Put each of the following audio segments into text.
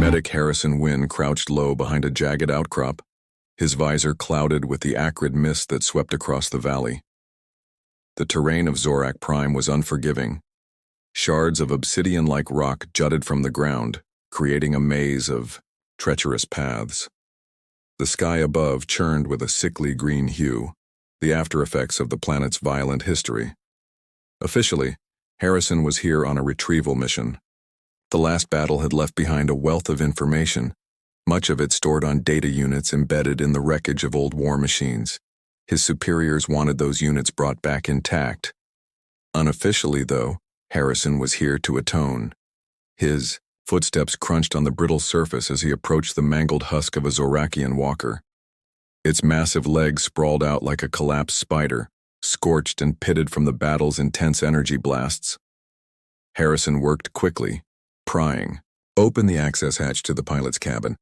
Medic Harrison Wynn crouched low behind a jagged outcrop, his visor clouded with the acrid mist that swept across the valley. The terrain of Zorak Prime was unforgiving. Shards of obsidian-like rock jutted from the ground, creating a maze of treacherous paths. The sky above churned with a sickly green hue, the aftereffects of the planet's violent history. Officially, Harrison was here on a retrieval mission. The last battle had left behind a wealth of information, much of it stored on data units embedded in the wreckage of old war machines. His superiors wanted those units brought back intact. Unofficially, though, Harrison was here to atone. His footsteps crunched on the brittle surface as he approached the mangled husk of a Zorakian walker. Its massive legs sprawled out like a collapsed spider, scorched and pitted from the battle's intense energy blasts. Harrison worked quickly, prying open the access hatch to the pilot's cabin.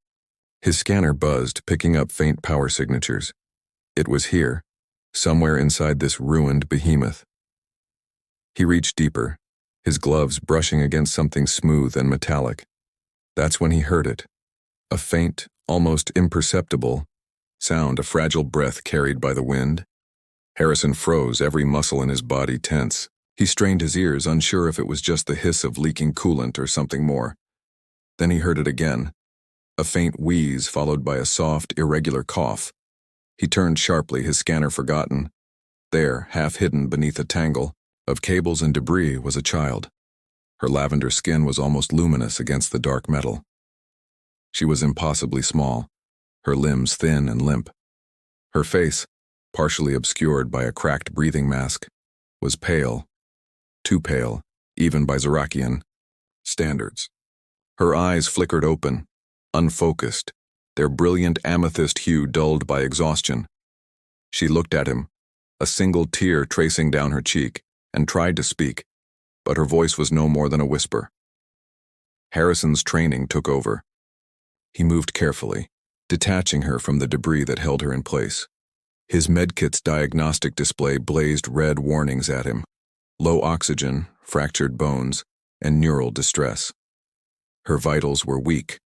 His scanner buzzed, picking up faint power signatures. It was here, somewhere inside this ruined behemoth. He reached deeper, his gloves brushing against something smooth and metallic. That's when he heard it. A faint, almost imperceptible sound, a fragile breath carried by the wind. Harrison froze, every muscle in his body tense. He strained his ears, unsure if it was just the hiss of leaking coolant or something more. Then he heard it again, a faint wheeze followed by a soft, irregular cough. He turned sharply, his scanner forgotten. There, half hidden beneath a tangle of cables and debris, was a child. Her lavender skin was almost luminous against the dark metal. She was impossibly small, her limbs thin and limp. Her face, partially obscured by a cracked breathing mask, was pale, too pale, even by Zorakian standards. Her eyes flickered open, unfocused, their brilliant amethyst hue dulled by exhaustion. She looked at him, a single tear tracing down her cheek, and tried to speak, but her voice was no more than a whisper. Harrison's training took over. He moved carefully, detaching her from the debris that held her in place. His medkit's diagnostic display blazed red warnings at him: low oxygen, fractured bones, and neural distress. Her vitals were weak,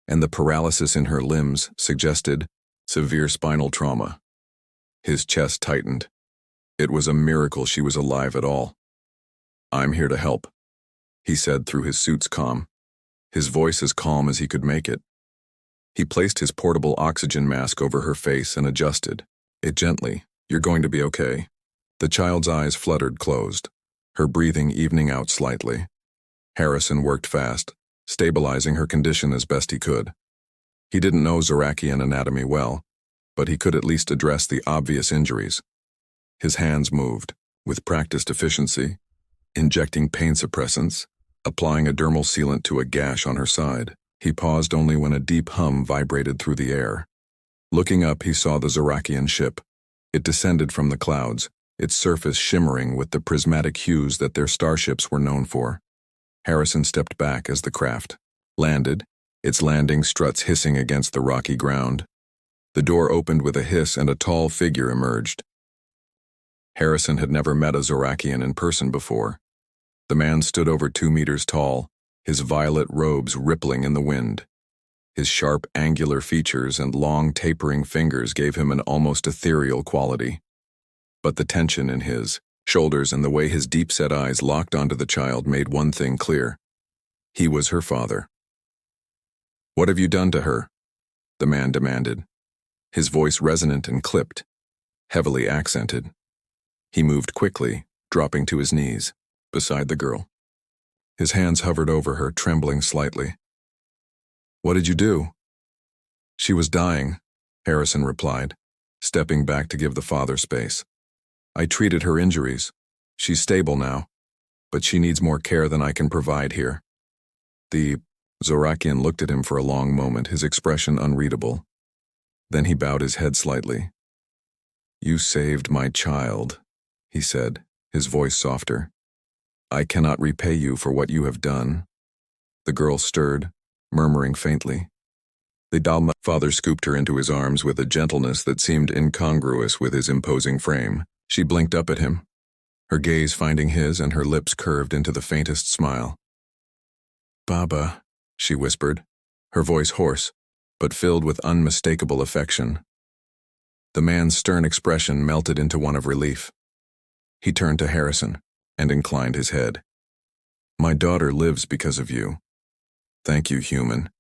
and the paralysis in her limbs suggested severe spinal trauma. His chest tightened. It was a miracle she was alive at all. "I'm here to help," he said through his suit's comm, his voice as calm as he could make it. He placed his portable oxygen mask over her face and adjusted it gently. "You're going to be okay." The child's eyes fluttered closed, her breathing evening out slightly. Harrison worked fast, stabilizing her condition as best he could. He didn't know Zorakian anatomy well, but he could at least address the obvious injuries. His hands moved, with practiced efficiency, injecting pain suppressants, applying a dermal sealant to a gash on her side. He paused only when a deep hum vibrated through the air. Looking up, he saw the Zorakian ship. It descended from the clouds, its surface shimmering with the prismatic hues that their starships were known for. Harrison stepped back as the craft landed, its landing struts hissing against the rocky ground. The door opened with a hiss and a tall figure emerged. Harrison had never met a Zorakian in person before. The man stood over 2 meters tall, his violet robes rippling in the wind. His sharp, angular features and long, tapering fingers gave him an almost ethereal quality. But the tension in his shoulders and the way his deep-set eyes locked onto the child made one thing clear. He was her father. "What have you done to her?" the man demanded, his voice resonant and clipped, heavily accented. He moved quickly, dropping to his knees, beside the girl. His hands hovered over her, trembling slightly. "What did you do?" "She was dying," Harrison replied, stepping back to give the father space. "I treated her injuries. She's stable now, but she needs more care than I can provide here." The Zorakian looked at him for a long moment, his expression unreadable. Then he bowed his head slightly. "You saved my child," he said, his voice softer. "I cannot repay you for what you have done." The girl stirred, murmuring faintly. The Dalma father scooped her into his arms with a gentleness that seemed incongruous with his imposing frame. She blinked up at him, her gaze finding his, and her lips curved into the faintest smile. "Baba," she whispered, her voice hoarse, but filled with unmistakable affection. The man's stern expression melted into one of relief. He turned to Harrison and inclined his head. "My daughter lives because of you. Thank you, human."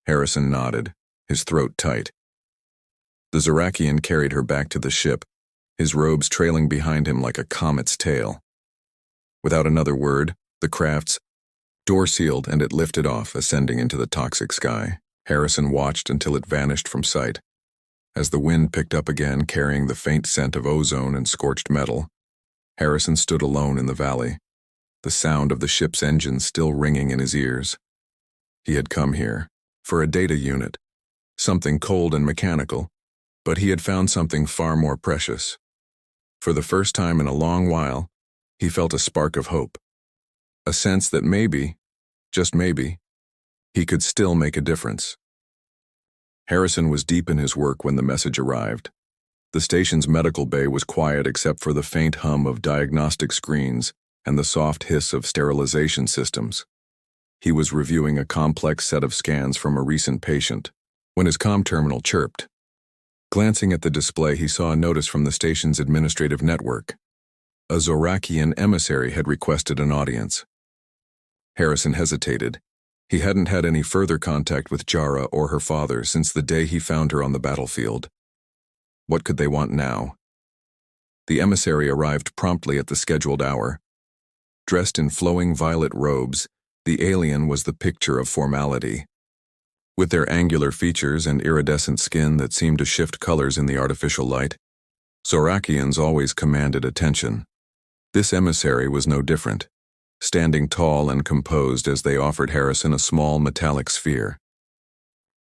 Harrison nodded, his throat tight. The Zorakian carried her back to the ship, his robes trailing behind him like a comet's tail. Without another word, the craft's door sealed and it lifted off, ascending into the toxic sky. Harrison watched until it vanished from sight. As the wind picked up again, carrying the faint scent of ozone and scorched metal, Harrison stood alone in the valley, the sound of the ship's engines still ringing in his ears. He had come here for a data unit, something cold and mechanical, but he had found something far more precious. For the first time in a long while, he felt a spark of hope, a sense that maybe, just maybe, he could still make a difference. Harrison was deep in his work when the message arrived. The station's medical bay was quiet except for the faint hum of diagnostic screens and the soft hiss of sterilization systems. He was reviewing a complex set of scans from a recent patient when his comm terminal chirped. Glancing at the display, he saw a notice from the station's administrative network. A Zorakian emissary had requested an audience. Harrison hesitated. He hadn't had any further contact with Jara or her father since the day he found her on the battlefield. What could they want now? The emissary arrived promptly at the scheduled hour. Dressed in flowing violet robes, the alien was the picture of formality. With their angular features and iridescent skin that seemed to shift colors in the artificial light, Zorakians always commanded attention. This emissary was no different, standing tall and composed as they offered Harrison a small metallic sphere.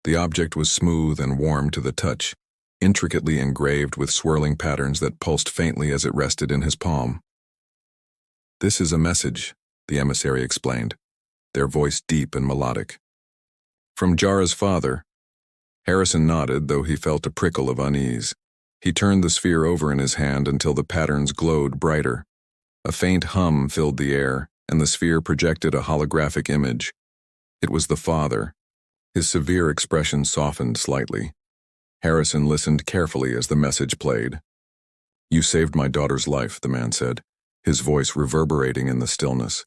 The object was smooth and warm to the touch, intricately engraved with swirling patterns that pulsed faintly as it rested in his palm. "This is a message," the emissary explained, their voice deep and melodic. "From Jara's father." Harrison nodded, though he felt a prickle of unease. He turned the sphere over in his hand until the patterns glowed brighter. A faint hum filled the air, and the sphere projected a holographic image. It was the father. His severe expression softened slightly. Harrison listened carefully as the message played. "You saved my daughter's life," the man said, his voice reverberating in the stillness.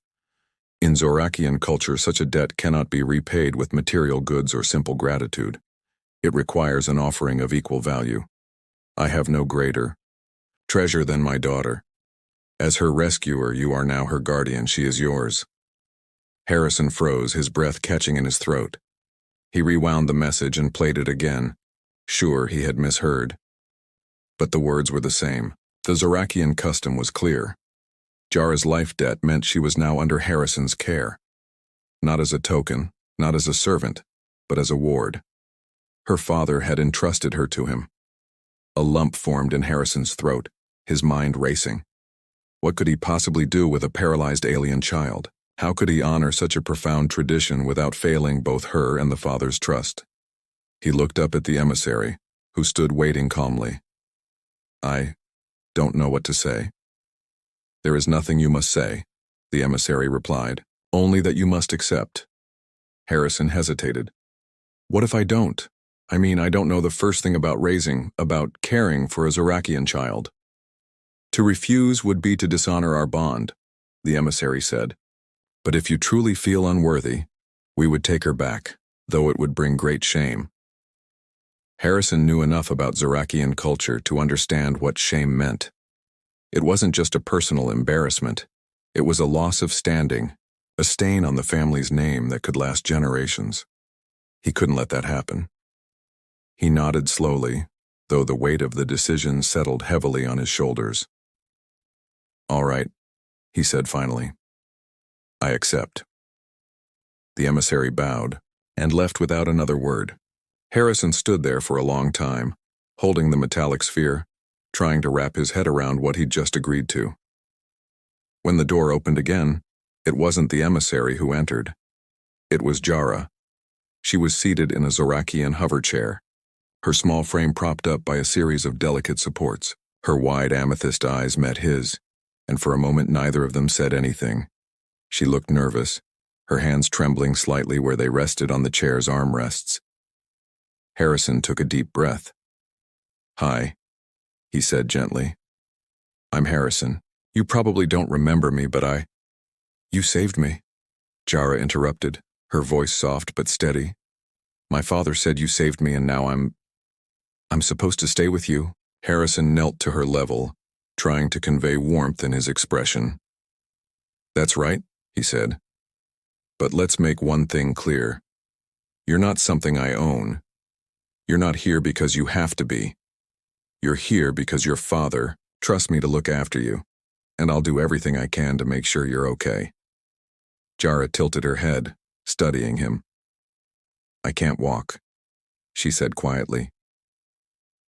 "In Zorakian culture, such a debt cannot be repaid with material goods or simple gratitude. It requires an offering of equal value. I have no greater treasure than my daughter. As her rescuer, you are now her guardian. She is yours." Harrison froze, his breath catching in his throat. He rewound the message and played it again. Sure, he had misheard. But the words were the same. The Zorakian custom was clear. Jara's life debt meant she was now under Harrison's care. Not as a token, not as a servant, but as a ward. Her father had entrusted her to him. A lump formed in Harrison's throat, his mind racing. What could he possibly do with a paralyzed alien child? How could he honor such a profound tradition without failing both her and the father's trust? He looked up at the emissary, who stood waiting calmly. "I don't know what to say." "There is nothing you must say," the emissary replied. "Only that you must accept." Harrison hesitated. "What if I don't? I mean, I don't know the first thing about raising, about caring for a Zorakian child." "To refuse would be to dishonor our bond," the emissary said. "But if you truly feel unworthy, we would take her back, though it would bring great shame." Harrison knew enough about Zorakian culture to understand what shame meant. It wasn't just a personal embarrassment. It was a loss of standing, a stain on the family's name that could last generations. He couldn't let that happen. He nodded slowly, though the weight of the decision settled heavily on his shoulders. "All right," he said finally. "I accept." The emissary bowed and left without another word. Harrison stood there for a long time, holding the metallic sphere, trying to wrap his head around what he'd just agreed to. When the door opened again, it wasn't the emissary who entered. It was Jara. She was seated in a Zorakian hover chair, her small frame propped up by a series of delicate supports. Her wide amethyst eyes met his, and for a moment neither of them said anything. She looked nervous, her hands trembling slightly where they rested on the chair's armrests. Harrison took a deep breath. "Hi," he said gently. "I'm Harrison. You probably don't remember me, but You saved me," Jara interrupted, her voice soft but steady. "My father said you saved me and now I'm supposed to stay with you." Harrison knelt to her level, trying to convey warmth in his expression. "That's right," he said. "But let's make one thing clear. You're not something I own. You're not here because you have to be. You're here because your father trusts me to look after you, and I'll do everything I can to make sure you're okay." Jara tilted her head, studying him. "I can't walk," she said quietly.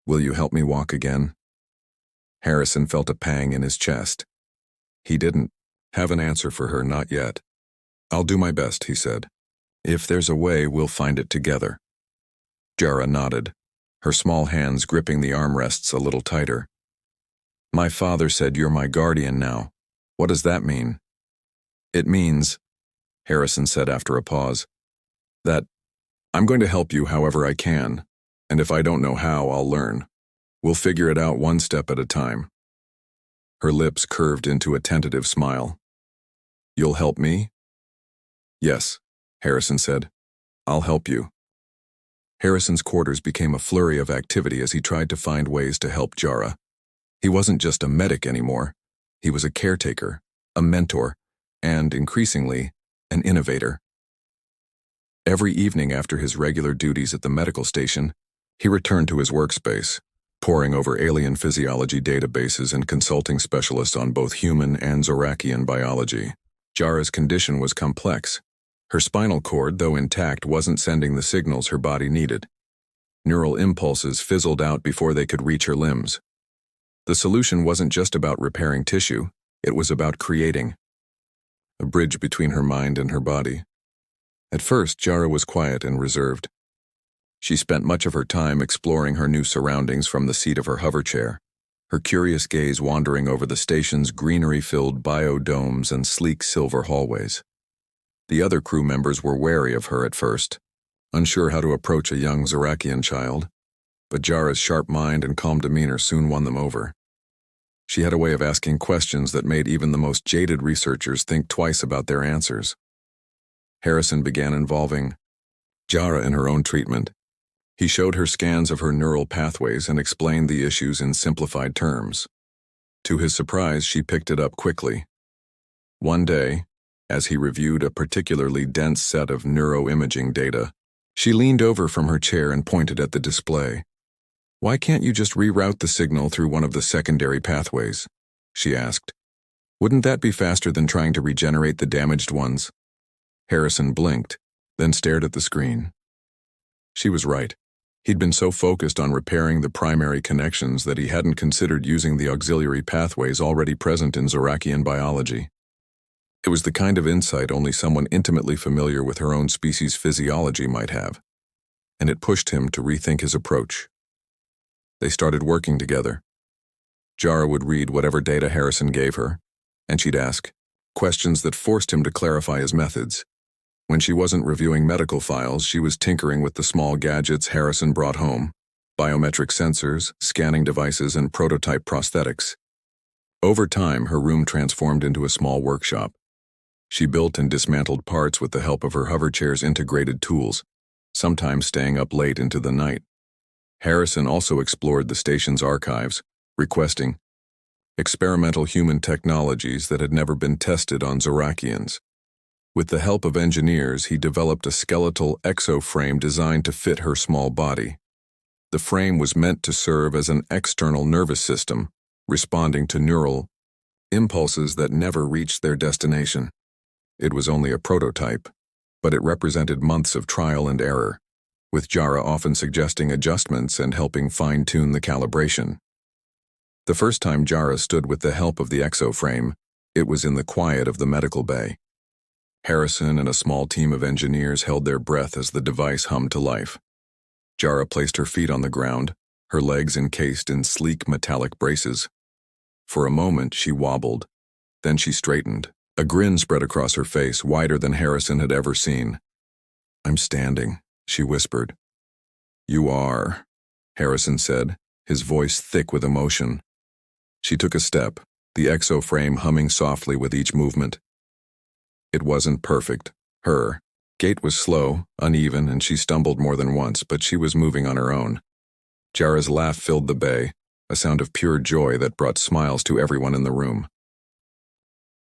"Will you help me walk again?" Harrison felt a pang in his chest. He didn't have an answer for her, not yet. "I'll do my best," he said. "If there's a way, we'll find it together." Jara nodded, her small hands gripping the armrests a little tighter. "My father said you're my guardian now. What does that mean?" "It means," Harrison said after a pause, "that I'm going to help you however I can, and if I don't know how, I'll learn. We'll figure it out one step at a time." Her lips curved into a tentative smile. "You'll help me?" "Yes," Harrison said. "I'll help you." Harrison's quarters became a flurry of activity as he tried to find ways to help Jara. He wasn't just a medic anymore. He was a caretaker, a mentor, and, increasingly, an innovator. Every evening after his regular duties at the medical station, he returned to his workspace, poring over alien physiology databases and consulting specialists on both human and Zorakian biology. Jara's condition was complex. Her spinal cord, though intact, wasn't sending the signals her body needed. Neural impulses fizzled out before they could reach her limbs. The solution wasn't just about repairing tissue, it was about creating a bridge between her mind and her body. At first, Jara was quiet and reserved. She spent much of her time exploring her new surroundings from the seat of her hoverchair, her curious gaze wandering over the station's greenery-filled biodomes and sleek silver hallways. The other crew members were wary of her at first, unsure how to approach a young Zorakian child, but Jara's sharp mind and calm demeanor soon won them over. She had a way of asking questions that made even the most jaded researchers think twice about their answers. Harrison began involving Jara in her own treatment. He showed her scans of her neural pathways and explained the issues in simplified terms. To his surprise, she picked it up quickly. One day, as he reviewed a particularly dense set of neuroimaging data, she leaned over from her chair and pointed at the display. "Why can't you just reroute the signal through one of the secondary pathways?" she asked. "Wouldn't that be faster than trying to regenerate the damaged ones?" Harrison blinked, then stared at the screen. She was right. He'd been so focused on repairing the primary connections that he hadn't considered using the auxiliary pathways already present in Zorakian biology. It was the kind of insight only someone intimately familiar with her own species' physiology might have, and it pushed him to rethink his approach. They started working together. Jara would read whatever data Harrison gave her, and she'd ask questions that forced him to clarify his methods. When she wasn't reviewing medical files, she was tinkering with the small gadgets Harrison brought home, biometric sensors, scanning devices, and prototype prosthetics. Over time, her room transformed into a small workshop. She built and dismantled parts with the help of her hoverchair's integrated tools, sometimes staying up late into the night. Harrison also explored the station's archives, requesting experimental human technologies that had never been tested on Zorakians. With the help of engineers, he developed a skeletal exoframe designed to fit her small body. The frame was meant to serve as an external nervous system, responding to neural impulses that never reached their destination. It was only a prototype, but it represented months of trial and error, with Jara often suggesting adjustments and helping fine-tune the calibration. The first time Jara stood with the help of the exoframe, it was in the quiet of the medical bay. Harrison and a small team of engineers held their breath as the device hummed to life. Jara placed her feet on the ground, her legs encased in sleek metallic braces. For a moment, she wobbled. Then she straightened, A grin spread across her face, wider than Harrison had ever seen. "I'm standing," she whispered. "You are," Harrison said, his voice thick with emotion. She took a step, the exo-frame humming softly with each movement. It wasn't perfect. Her gait was slow, uneven, and she stumbled more than once, but she was moving on her own. Jara's laugh filled the bay, a sound of pure joy that brought smiles to everyone in the room.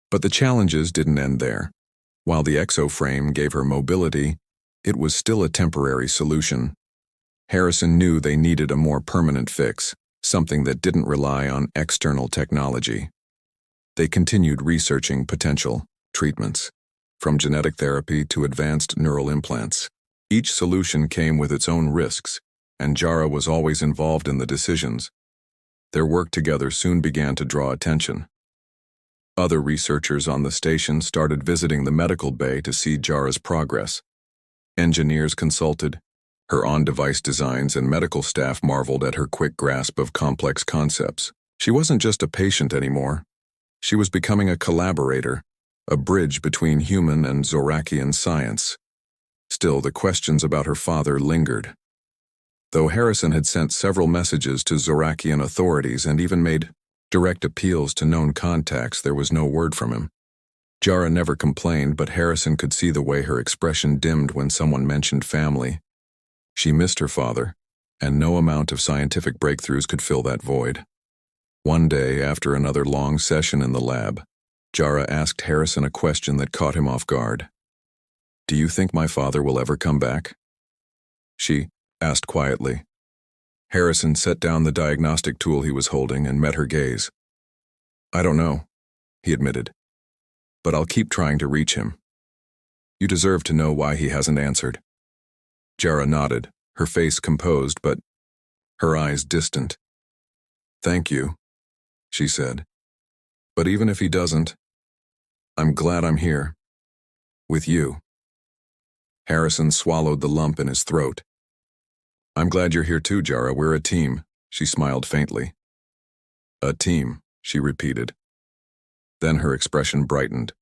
But the challenges didn't end there. While the exo-frame gave her mobility, it was still a temporary solution. Harrison knew they needed a more permanent fix, something that didn't rely on external technology. They continued researching potential treatments, from genetic therapy to advanced neural implants. Each solution came with its own risks, and Jara was always involved in the decisions. Their work together soon began to draw attention. Other researchers on the station started visiting the medical bay to see Jara's progress. Engineers consulted her on-device designs, and medical staff marveled at her quick grasp of complex concepts. She wasn't just a patient anymore. She was becoming a collaborator, a bridge between human and Zorakian science. Still, the questions about her father lingered. Though Harrison had sent several messages to Zorakian authorities and even made direct appeals to known contacts, there was no word from him. Jara never complained, but Harrison could see the way her expression dimmed when someone mentioned family. She missed her father, and no amount of scientific breakthroughs could fill that void. One day, after another long session in the lab, Jara asked Harrison a question that caught him off guard. "Do you think my father will ever come back?" She asked quietly. Harrison set down the diagnostic tool he was holding and met her gaze. "I don't know," he admitted, "but I'll keep trying to reach him. You deserve to know why he hasn't answered." Jara nodded, her face composed, but her eyes distant. "Thank you," she said. "But even if he doesn't, I'm glad I'm here. With you." Harrison swallowed the lump in his throat. "I'm glad you're here too, Jara. We're a team," she smiled faintly. "A team," she repeated. Then her expression brightened.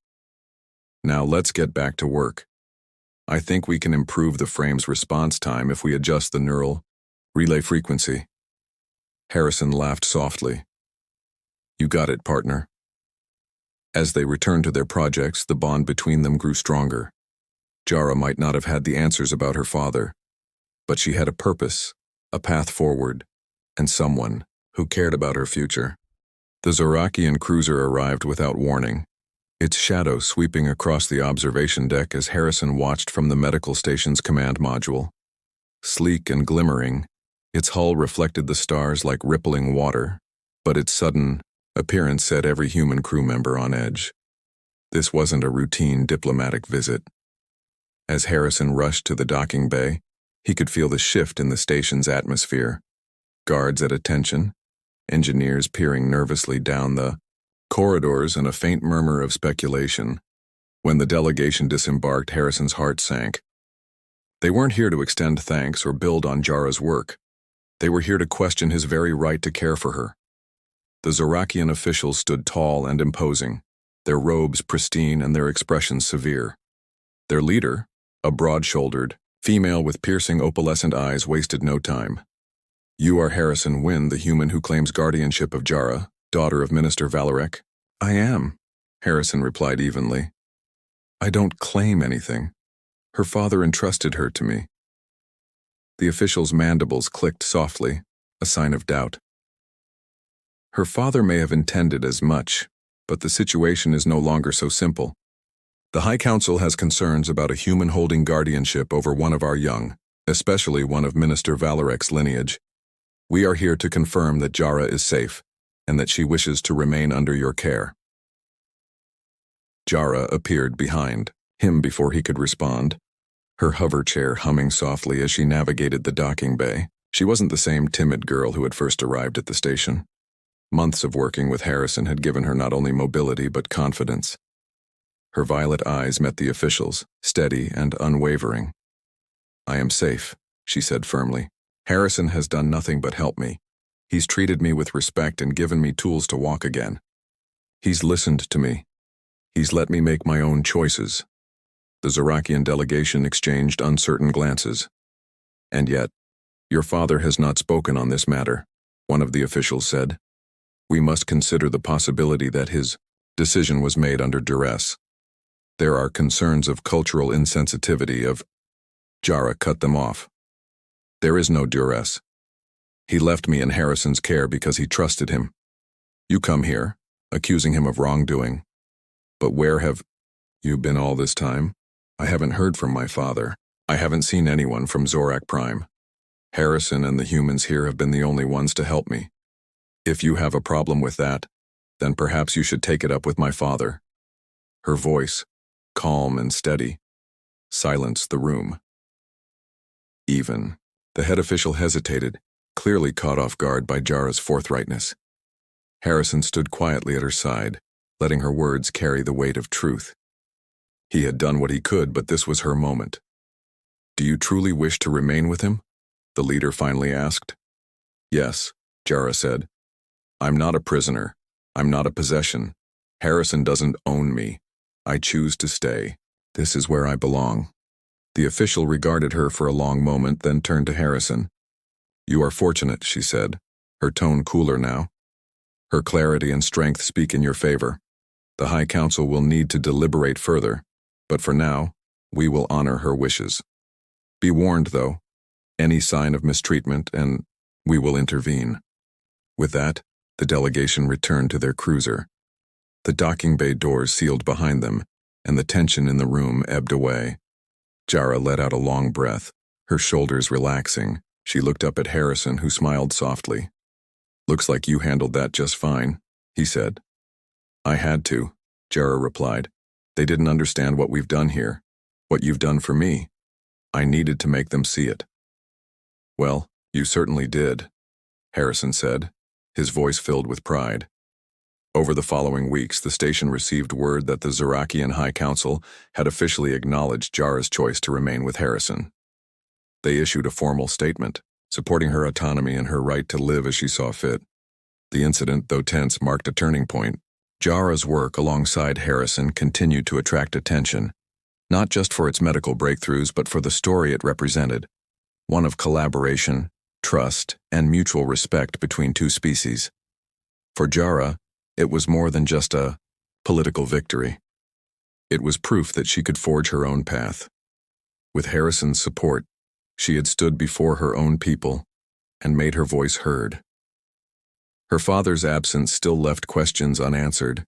"Now let's get back to work. I think we can improve the frame's response time if we adjust the neural relay frequency." Harrison laughed softly. "You got it, partner." As they returned to their projects, the bond between them grew stronger. Jara might not have had the answers about her father, but she had a purpose, a path forward, and someone who cared about her future. The Zorakian cruiser arrived without warning, its shadow sweeping across the observation deck as Harrison watched from the medical station's command module. Sleek and glimmering, its hull reflected the stars like rippling water, but its sudden appearance set every human crew member on edge. This wasn't a routine diplomatic visit. As Harrison rushed to the docking bay, he could feel the shift in the station's atmosphere. Guards at attention, engineers peering nervously down the corridors, and a faint murmur of speculation. When the delegation disembarked, Harrison's heart sank. They weren't here to extend thanks or build on Jara's work. They were here to question his very right to care for her. The Zorakian officials stood tall and imposing, their robes pristine and their expressions severe. Their leader, a broad-shouldered female with piercing opalescent eyes, wasted no time. "You are Harrison Wynn, the human who claims guardianship of Jara, daughter of Minister Valarek?" "I am," Harrison replied evenly. "I don't claim anything. Her father entrusted her to me." The official's mandibles clicked softly, a sign of doubt. "Her father may have intended as much, but the situation is no longer so simple. The High Council has concerns about a human holding guardianship over one of our young, especially one of Minister Valarek's lineage. We are here to confirm that Jara is safe, and that she wishes to remain under your care." Jara appeared behind him before he could respond, her hover chair humming softly as she navigated the docking bay. She wasn't the same timid girl who had first arrived at the station. Months of working with Harrison had given her not only mobility but confidence. Her violet eyes met the officials, steady and unwavering. "I am safe," she said firmly. "Harrison has done nothing but help me. He's treated me with respect and given me tools to walk again. He's listened to me. He's let me make my own choices. The Zorakian delegation exchanged uncertain glances. And yet, your father has not spoken on this matter, one of the officials said. We must consider the possibility that his decision was made under duress. There are concerns of cultural insensitivity of... Jara cut them off. There is no duress. He left me in Harrison's care because he trusted him. You come here, accusing him of wrongdoing. But where have you been all this time? I haven't heard from my father. I haven't seen anyone from Zorak Prime. Harrison and the humans here have been the only ones to help me. If you have a problem with that, then perhaps you should take it up with my father. Her voice, calm and steady, silenced the room. The head official hesitated, clearly caught off guard by Jara's forthrightness. Harrison stood quietly at her side, letting her words carry the weight of truth. He had done what he could, but this was her moment. Do you truly wish to remain with him? The leader finally asked. Yes, Jara said. I'm not a prisoner. I'm not a possession. Harrison doesn't own me. I choose to stay. This is where I belong. The official regarded her for a long moment, then turned to Harrison. You are fortunate, she said, her tone cooler now. Her clarity and strength speak in your favor. The High Council will need to deliberate further, but for now, we will honor her wishes. Be warned, though, any sign of mistreatment and we will intervene. With that, the delegation returned to their cruiser. The docking bay doors sealed behind them, and the tension in the room ebbed away. Jara let out a long breath, her shoulders relaxing. She looked up at Harrison, who smiled softly. Looks like you handled that just fine, he said. I had to, Jara replied. They didn't understand what we've done here, what you've done for me. I needed to make them see it. Well, you certainly did, Harrison said, his voice filled with pride. Over the following weeks, the station received word that the Zorakian High Council had officially acknowledged Jara's choice to remain with Harrison. They issued a formal statement, supporting her autonomy and her right to live as she saw fit. The incident, though tense, marked a turning point. Jara's work alongside Harrison continued to attract attention, not just for its medical breakthroughs, but for the story it represented, one of collaboration, trust, and mutual respect between two species. For Jara, it was more than just a political victory. It was proof that she could forge her own path. With Harrison's support, she had stood before her own people and made her voice heard. Her father's absence still left questions unanswered,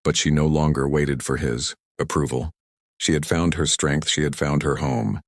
but she no longer waited for his approval. She had found her strength, she had found her home,